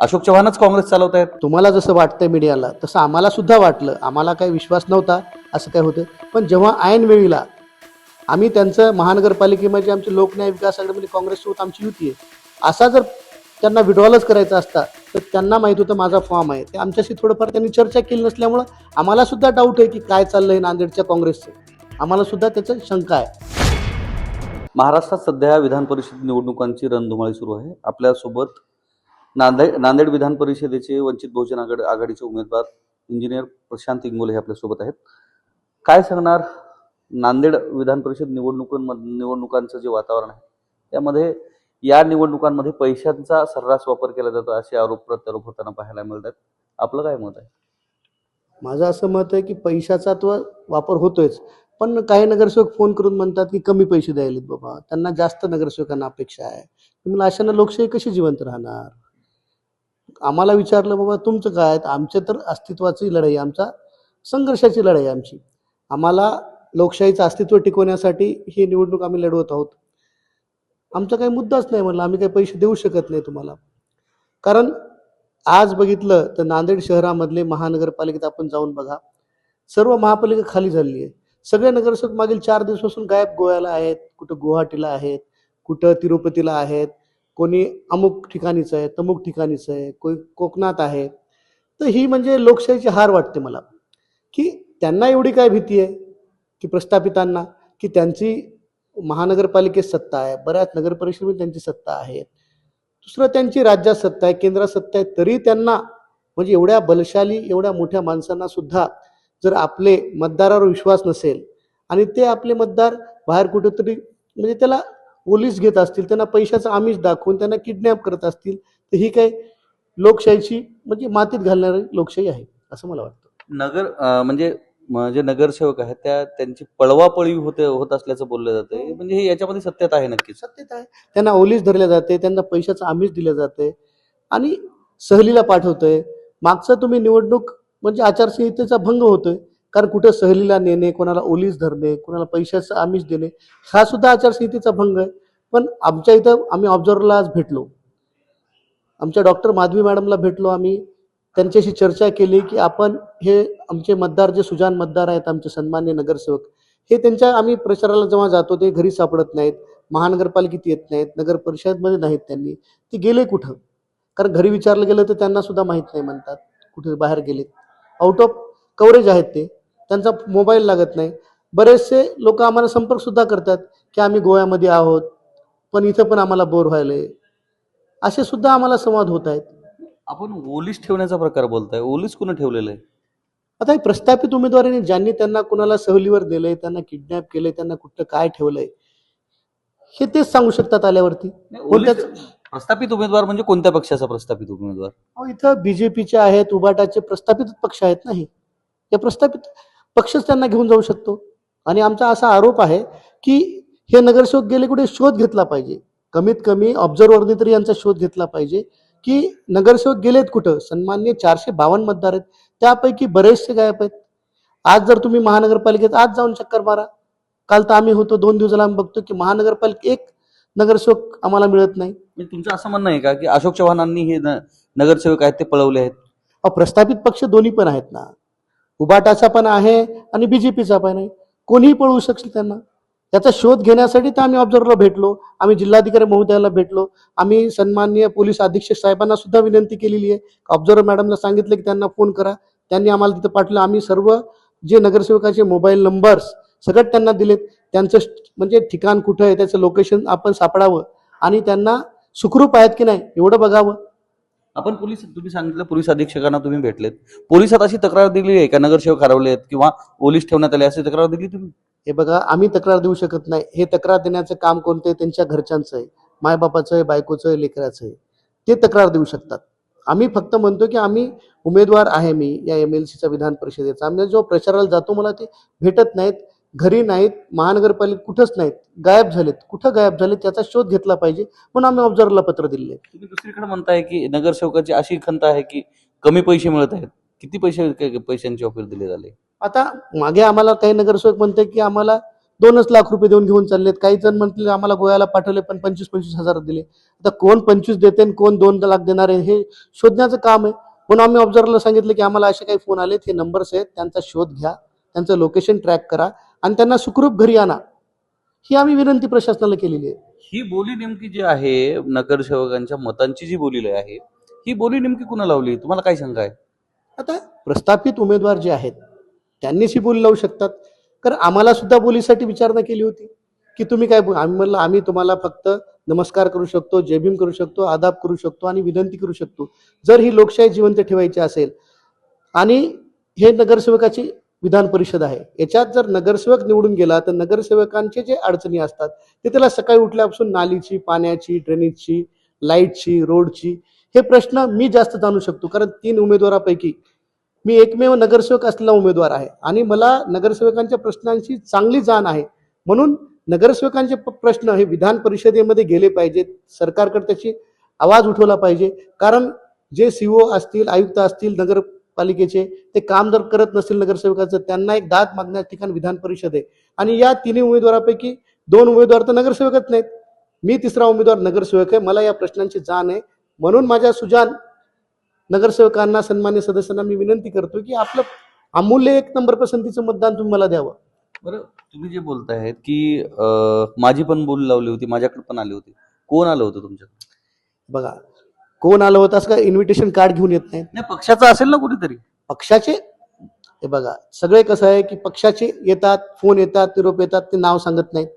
अशोक चव्हाणच काँग्रेस चालवत आहेत. तुम्हाला जसं वाटतंय मीडियाला तसं आम्हाला सुद्धा वाटलं, आम्हाला काही विश्वास नव्हता असं काय होतं. पण जेव्हा ऐन वेळीला आम्ही त्यांचं महानगरपालिकेमध्ये आमची लोकन्याय विकास आघाडीमध्ये काँग्रेससोबत आमची युती आहे, असा जर त्यांना विड्रॉलच करायचा असता तर त्यांना माहीत होतं माझा फॉर्म आहे. ते आमच्याशी थोडंफार त्यांनी चर्चा केली नसल्यामुळं आम्हाला सुद्धा डाऊट आहे की काय चाललंय नांदेडच्या काँग्रेसचं. आम्हाला सुद्धा त्याचं शंका आहे. महाराष्ट्रात सध्या विधान परिषद निवडणुकांची रणधुमाळी सुरू आहे. आपल्यासोबत नांदेड विधान परिषदेचे वंचित बहुजन आघाडीचे उमेदवार इंजिनियर प्रशांत इंगोले हे आपल्यासोबत आहेत. काय सांगणार, नांदेड विधान परिषद निवडणुकांचं जे वातावरण आहे त्यामध्ये या निवडणुकांमध्ये पैशांचा सर्रास वापर केला जातो असे आरोप प्रत्यारोप होताना पाहायला मिळतात. आपलं काय मत आहे? माझं असं मत आहे की पैशाचा तो वापर होतोयच, पण काही नगरसेवक फोन करून म्हणतात की कमी पैसे द्यायलेत बाबा, त्यांना जास्त नगरसेवकांना अपेक्षा आहे. मला अशानं लोकशाही कशी जिवंत राहणार? आम्हाला विचारलं बाबा तुमचं काय, आमच्या तर अस्तित्वाची लढाई, आमचा संघर्षाची लढाई आमची. आम्हाला लोकशाहीचं अस्तित्व टिकवण्यासाठी ही निवडणूक आम्ही लढवत आहोत. आमचा काही मुद्दाच नाही म्हणलं, आम्ही काही पैसे देऊ शकत नाही तुम्हाला. कारण आज बघितलं तर नांदेड शहरामधले महानगरपालिकेत आपण जाऊन बघा, सर्व महापालिका खाली झालेली आहे. सगळे नगरसेवक मागील 4 दिवसापासून गायब, गोव्याला आहेत, कुठं गुवाहाटीला आहेत, कुठं तिरुपतीला आहेत, कोणी अमुक ठिकाणीच आहे, तमुक ठिकाणीच आहे, कोणी कोकणात आहे. तर ही म्हणजे लोकशाहीची हार वाटते मला, की त्यांना एवढी काय भीती आहे की प्रस्थापितांना, की त्यांची महानगरपालिकेत सत्ता आहे, बऱ्याच नगरपरिषदेमध्ये त्यांची सत्ता आहे, दुसरं त्यांची राज्यात सत्ता आहे, केंद्रात सत्ता आहे, तरी त्यांना म्हणजे एवढ्या बलशाली एवढ्या मोठ्या माणसांना सुद्धा जर आपले मतदारावर विश्वास नसेल आणि ते आपले मतदार बाहेर कुठेतरी म्हणजे त्याला पोलीस घेत असतील, त्यांना पैशाचं आमिष दाखवून त्यांना किडनॅप करत असतील, तर ही काय लोकशाहीची म्हणजे मातीत घालणारी लोकशाही आहे असं मला वाटतं. म्हणजे नगरसेवक आहेत त्यांची पळवापळी होत असल्याचं बोललं जातंय. म्हणजे हे याच्यामध्ये सत्यता आहे नक्कीच? सत्यता आहे. त्यांना ओलीस धरल्या जाते, त्यांना पैशाचं आमिष दिलं जाते आणि सहलीला पाठवतोय. मागचं तुम्ही निवडणूक म्हणजे आचारसंहितेचा भंग होतोय, कारण कुठं सहलीला नेणे, कोणाला ओलीस धरणे, कोणाला पैशाचं आमिष देणे, हा सुद्धा आचारसंहितेचा भंग आहे. पण आमच्या इथं आम्ही ऑब्झर्वरला आज भेटलो, आमच्या डॉक्टर माधवी मॅडमला भेटलो, आम्ही त्यांच्याशी चर्चा केली की आपण हे आमचे मतदार जे सुजाण मतदार आहेत, आमचे सन्मान्य नगरसेवक, हे त्यांच्या आम्ही प्रचाराला जेव्हा जातो ते घरी सापडत नाहीत, महानगरपालिकेत येत नाहीत, नगर परिषदमध्ये नाहीत, त्यांनी ते गेले कुठं? कारण घरी विचारलं गेलं तर त्यांना सुद्धा माहीत नाही म्हणतात, कुठे बाहेर गेलेत. आउट ऑफ कव्हरेज आहेत ते, त्यांचा मोबाईल लागत नाही. बरेचसे लोक आम्हाला संपर्क सुद्धा करतात की आम्ही गोव्यामध्ये आहोत, पण इथं पण आम्हाला बोर व्हायलंय, असे सुद्धा आम्हाला संवाद होत आहेत. आपण ओलीस ठेवण्याचा प्रकार बोलताय, ओलीस कोणी ठेवलेलं आहे? आता हे प्रस्थापित उमेदवारांनी ज्यांनी त्यांना कुणाला सहलीवर दिलंय, त्यांना किडनॅप केलंय, त्यांना कुठं काय ठेवलंय, हे तेच सांगू शकतात आल्यावरती. प्रस्थापित उमेदवार म्हणजे कोणत्या पक्षाचा प्रस्थापित उमेदवार? इथं बीजेपीचे आहेत, उबाटाचे प्रस्थापित पक्ष आहेत नाही, या प्रस्थापित पक्षच त्यांना घेऊन जाऊ शकतो. आणि आमचा असा आरोप आहे की हे नगरसेवक गेले कुठे, शोध घेतला पाहिजे, कमीत कमी ऑब्झर्व्हरने तरी यांचा शोध घेतला पाहिजे की नगरसेवक गेलेत कुठं. सन्मान्य 452 मतदार आहेत, त्यापैकी बरेचसे गायब आहेत. आज जर तुम्ही महानगरपालिकेत आज जाऊन चक्कर मारा, काल तर आम्ही होतो, 2 दिवसाला आम्ही बघतो की महानगरपालिकेत एक नगरसेवक आम्हाला मिळत नाही. म्हणजे तुमचं असं म्हणणं आहे का की अशोक चव्हाणांनी हे नगरसेवक आहेत ते पळवले आहेत? प्रस्थापित पक्ष दोन्ही पण आहेत ना, उबाटाचा पण आहे आणि बीजेपीचा पण आहे, कोणीही पळवू शकतील त्यांना. त्याचा शोध घेण्यासाठी तर आम्ही ऑब्झर्वरला भेटलो, आम्ही जिल्हाधिकारी महोदयाला भेटलो, आम्ही सन्माननीय पोलीस अधीक्षक साहेबांना सुद्धा विनंती केलेली आहे. ऑब्झर्वर मॅडमला सांगितलं की त्यांना फोन करा, त्यांनी आम्हाला तिथं पाठवलं. आम्ही सर्व जे नगरसेवकाचे मोबाईल नंबर्स सगळं त्यांना दिलेत, त्यांचं म्हणजे ठिकाण कुठं आहे, त्याचं लोकेशन आपण सापडावं आणि त्यांना सुखरूप आहेत की नाही एवढं बघावं. आपण तुम्ही सांगितलं पोलीस अधीक्षकांना तुम्ही भेटलेत, पोलिसात अशी तक्रार दिली आहे का नगरसेवक हरवलेत किंवा पोलीस ठेवण्यात आले अशी तक्रार दिली तुम्ही? हे बघा, आम्ही तक्रार देऊ शकत नाही. हे तक्रार देण्याचं काम कोणतं आहे, त्यांच्या घरच्यांचं आहे, मायबापाचं आहे, बायकोचं आहे, लेकराचं आहे, ते तक्रार देऊ शकतात. आम्ही फक्त म्हणतो की आम्ही उमेदवार आहे, मी या MLCचा विधान परिषदेचा, आम्ही जो प्रचाराला जातो मला ते भेटत नाहीत, घरी नाहीत, महानगरपालिका कुठंच नाहीत, गायब झालेत. कुठं गायब झालेत त्याचा शोध घेतला पाहिजे, म्हणून आम्ही ऑब्झर्वरला पत्र दिले. तुम्ही दुसरीकडे म्हणताय की नगरसेवकाची अशी खंत आहे की कमी पैसे मिळत आहेत. किती पैशांचे ऑफर दिले झाले? आता मागे आम्हाला काही नगरसेवक म्हणते की आम्हाला 2च लाख रुपये देऊन घेऊन चाललेत. काही जण म्हटले आम्हाला गोव्याला पाठवले पण 25,000 दिले. आता कोण 25 देते आणि कोण 2 लाख देणार आहे हे शोधण्याचं काम आहे. म्हणून आम्ही ऑब्झर्वरला सांगितलं की आम्हाला असे काही फोन आलेत, हे नंबर्स आहेत, त्यांचा शोध घ्या, त्यांचं लोकेशन ट्रॅक करा आणि त्यांना सुखरूप घरी आणा. ही आम्ही विनंती प्रशासनाला केलेली आहे. ही बोली नेमकी जी आहे नगरसेवकांच्या मतांची जी बोली आहे, ही बोली नेमकी कुणा लावली? तुम्हाला काय शंका आहे? आता प्रस्थापित उमेदवार जे आहेत त्यांनीच ही बोली लावू शकतात. कारण आम्हाला सुद्धा बोलीसाठी विचारणा केली होती की तुम्ही काय आम्ही म्हणलं आम्ही तुम्हाला फक्त नमस्कार करू शकतो, जय भीम करू शकतो, आदाब करू शकतो आणि विनंती करू शकतो. जर ही लोकशाही जिवंत ठेवायची असेल आणि हे नगरसेवकाची विधान परिषद आहे, याच्यात जर नगरसेवक निवडून गेला तर नगरसेवकांचे जे अडचणी असतात ते त्याला सकाळी उठल्यापासून नालीची, पाण्याची, ड्रेनेजची, लाईटची, रोडची हे प्रश्न मी जास्त जाणू शकतो. कारण 3 उमेदवारापैकी मी एकमेव नगरसेवक असलेला उमेदवार आहे आणि मला नगरसेवकांच्या प्रश्नांची चांगली जाण आहे. म्हणून नगरसेवकांचे प्रश्न हे विधान परिषदेमध्ये गेले पाहिजेत. सरकारकडे त्याची आवाज उठवला पाहिजे. कारण जे सीओ असतील, आयुक्त असतील नगरपालिकेचे, ते काम जर करत नसतील नगरसेवकाचं, त्यांना एक दाद मागण्याचं ठिकाण विधान परिषद आहे. आणि या 3 उमेदवारापैकी 2 उमेदवार तर नगरसेवकच नाहीत. मी 3रा उमेदवार नगरसेवक आहे. मला या प्रश्नांची जाण आहे. म्हणून माझ्या सुजाण नगरसेवकांना, सन्मान्य सदस्यांना मी विनंती करतो की आपलं अमूल्य 1 नंबर पसंतीचं मतदान तुम्ही मला द्यावं. बरं, तुम्ही जे बोलतायत की माझी पण बोली लावली होती, माझ्याकडे पण आली होती. कोण आलं होतं तुमच्याकडे? बघा, कोण आलं होतं असं काय इन्व्हिटेशन कार्ड घेऊन येत नाहीत. नाही, पक्षाचं असेल ना कुठेतरी. पक्षाचे हे बघा, सगळे कसं आहे की पक्षाचे येतात, फोन येतात, निरोप येतात, ते नाव सांगत नाहीत,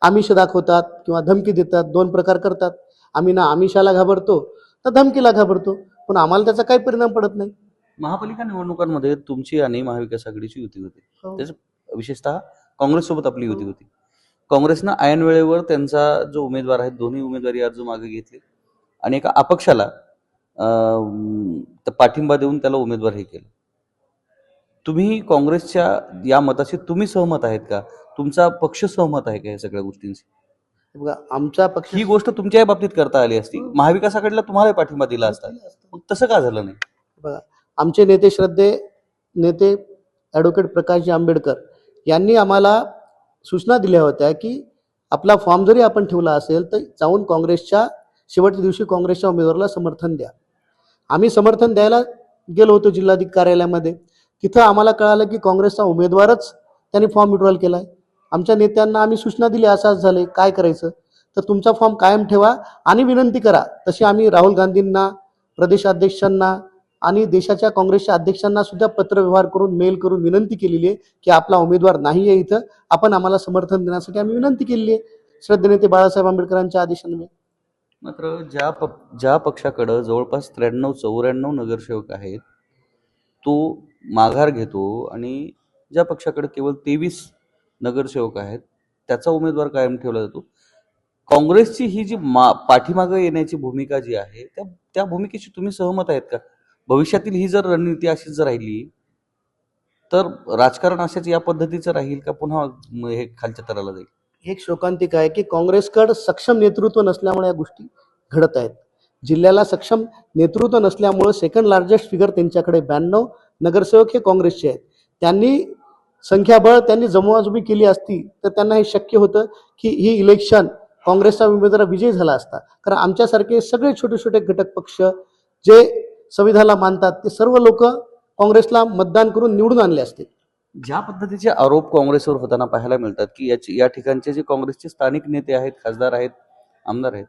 आमिष दाखवतात किंवा धमकी देतात. 2 प्रकार करतात. आम्ही ना आमिषाला घाबरतो तर धमकीला घाबरतो, पण आम्हाला त्याचा काही परिणाम पडत नाही. महापालिका निवडणुकांमध्ये तुमची आणि महाविकास आघाडीची युती होती. हो. त्याच विशेषतः काँग्रेससोबत आपली युती होती. काँग्रेसनं ऐन वेळेवर त्यांचा जो उमेदवार आहे, दोन्ही उमेदवारी अर्ज मागे घेतले आणि एका अपक्षाला पाठिंबा देऊन त्याला उमेदवार हे केलं. तुम्ही काँग्रेसच्या या मताशी तुम्ही सहमत आहेत का? तुमचा पक्ष सहमत आहे का या सगळ्या गोष्टींशी? बघा, आमचा पक्ष ही गोष्ट तुमच्याही बाबतीत करता आली असती, महाविकास आघाडीला तुम्हाला पाठिंबा दिला असता, मग तसं का झालं नाही? बघा, आमचे नेते ॲडव्होकेट प्रकाशजी आंबेडकर यांनी आम्हाला सूचना दिल्या होत्या की आपला फॉर्म जरी आपण ठेवला असेल तर जाऊन काँग्रेसच्या शेवटच्या दिवशी काँग्रेसच्या उमेदवाराला समर्थन द्या. आम्ही समर्थन द्यायला गेलो होतो जिल्हाधिकारी कार्यालयामध्ये. तिथं आम्हाला कळालं की काँग्रेसचा उमेदवारच त्यांनी फॉर्म विड्रॉल केला आहे. आमच्या नेत्यांना आम्ही सूचना दिली, असंच झाले, काय करायचं? तर तुमचा फॉर्म कायम ठेवा आणि विनंती करा. तशी आम्ही राहुल गांधींना, प्रदेशाध्यक्षांना आणि देशाच्या काँग्रेसच्या अध्यक्षांना सुद्धा पत्रव्यवहार करून, मेल करून विनंती केलेली आहे की आपला उमेदवार नाही आहे इथं, आपण आम्हाला समर्थन देण्यासाठी आम्ही विनंती केलेली आहे श्रद्धेनेते बाळासाहेब आंबेडकरांच्या आदेशान्वये. मात्र ज्या पक्षाकडं जवळपास 93-94 नगरसेवक आहेत, तो माघार घेतो आणि ज्या पक्षाकडे केवळ 23 नगरसेवक आहेत त्याचा उमेदवार कायम ठेवला जातो. काँग्रेसची ही जी पाठीमागं येण्याची भूमिका जी आहे, त्या भूमिकेशी तुम्ही सहमत आहेत का? भविष्यातील ही जर रणनीती अशीच जर राहिली तर राजकारण अशाच या पद्धतीचं राहील का पुन्हा हे खालच्या तराला जाईल? एक शोकांतिक आहे की काँग्रेसकडे सक्षम नेतृत्व नसल्यामुळे या गोष्टी घडत आहेत. जिल्ह्याला सक्षम नेतृत्व नसल्यामुळे सेकंड लार्जेस्ट फिगर त्यांच्याकडे 92 नगरसेवक हे काँग्रेसचे आहेत. त्यांनी जमवाजमी केली असती तर त्यांना हे शक्य होतं की ही इलेक्शन काँग्रेसचा उमेदवार विजयी झाला असता. कारण आमच्यासारखे सगळे छोटे छोटे घटक पक्ष जे संविधानाला मानतात ते सर्व लोक काँग्रेसला मतदान करून निवडून आणले असते. ज्या पद्धतीचे आरोप काँग्रेसवर होताना पाहायला मिळतात की या ठिकाणचे जे काँग्रेसचे स्थानिक नेते आहेत, खासदार आहेत, आमदार आहेत,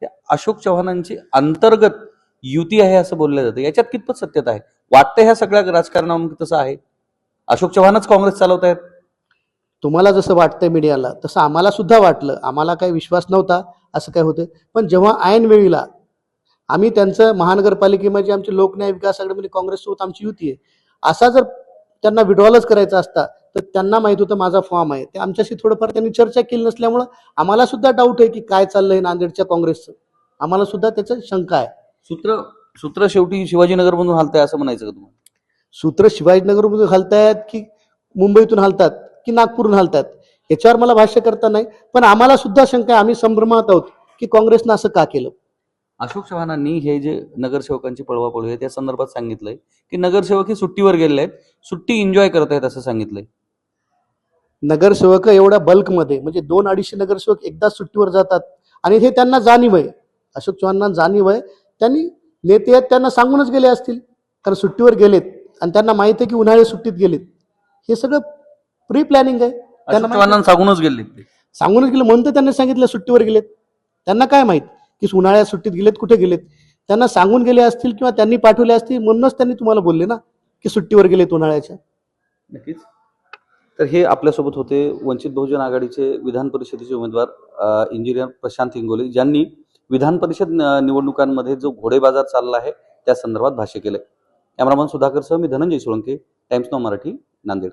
ते अशोक चव्हाणांची अंतर्गत युती आहे असं बोललं जातं. याच्यात कितपत सत्यता आहे? वाटतं ह्या सगळ्या राजकारणामध्ये तसं आहे? अशोक चव्हाणच काँग्रेस चालवत आहेत? तुम्हाला जसं वाटतंय मीडियाला तसं आम्हाला सुद्धा वाटलं. आम्हाला काही विश्वास नव्हता असं काय होतं, पण जेव्हा ऐन वेळीला आम्ही त्यांचं महानगरपालिकेमध्ये आमची लोकन्याय विकास आघाडीमध्ये काँग्रेससोबत आमची युती आहे, असा जर त्यांना विड्रॉलच करायचा असता तर त्यांना माहित होतं माझा फॉर्म आहे. ते आमच्याशी थोडंफार त्यांनी चर्चा केली नसल्यामुळं आम्हाला सुद्धा डाऊट आहे की काय चाललंय नांदेडच्या काँग्रेसचं. आम्हाला सुद्धा त्याचं शंका आहे. सूत्र शेवटी शिवाजीनगरमधून हलताय असं म्हणायचं का तुम्हाला? सूत्र शिवाजीनगरमधून घालतायत की मुंबईतून हलतात की नागपूरहून हलतात याच्यावर मला भाष्य करता नाही, पण आम्हाला सुद्धा शंका आहे. आम्ही संभ्रमात आहोत की काँग्रेसनं असं का केलं. अशोक चव्हाणांनी हे जे नगरसेवकांची पळवापळवी आहे त्या संदर्भात सांगितलंय की नगरसेवक हे सुट्टीवर गेलेले आहेत, सुट्टी एन्जॉय करत आहेत असं सांगितलंय. नगरसेवक एवढ्या बल्कमध्ये म्हणजे 200-250 नगरसेवक एकदाच सुट्टीवर जातात आणि हे त्यांना जाणीव आहे. अशोक चव्हाणांना जाणीव आहे. त्यांनी नेते आहेत त्यांना सांगूनच गेले असतील, कारण सुट्टीवर गेलेत आणि त्यांना माहिती आहे की उन्हाळी सुट्टीत गेलेत. हे सगळं प्री प्लॅनिंग आहे. त्यांना माहिती आहे. चव्हाणांना सांगूनच गेले ते. सांगूनच गेले म्हणून तर त्यांनी सांगितलं सुट्टीवर गेलेत. त्यांना काय माहित की उन्हाळ्यात सुट्टीत गेलेत, कुठे गेलेत. त्यांना सांगून गेले असतील किंवा त्यांनी पाठवले असतील म्हणूनच त्यांनी तुम्हाला बोलले ना की सुट्टीवर गेलेत उन्हाळ्याच्या. नक्कीच. तर हे आपल्यासोबत होते वंचित बहुजन आघाडीचे विधान परिषदेचे उमेदवार इंजिनियर प्रशांत इंगोले, ज्यांनी विधान परिषद निवडणुकांमध्ये जो घोडेबाजार चालला आहे त्या संदर्भात भाष्य केले. कॅमेरामन सुधाकरसह मी धनंजय सोळंके, टाइम्स नाऊ मराठी, नांदेड.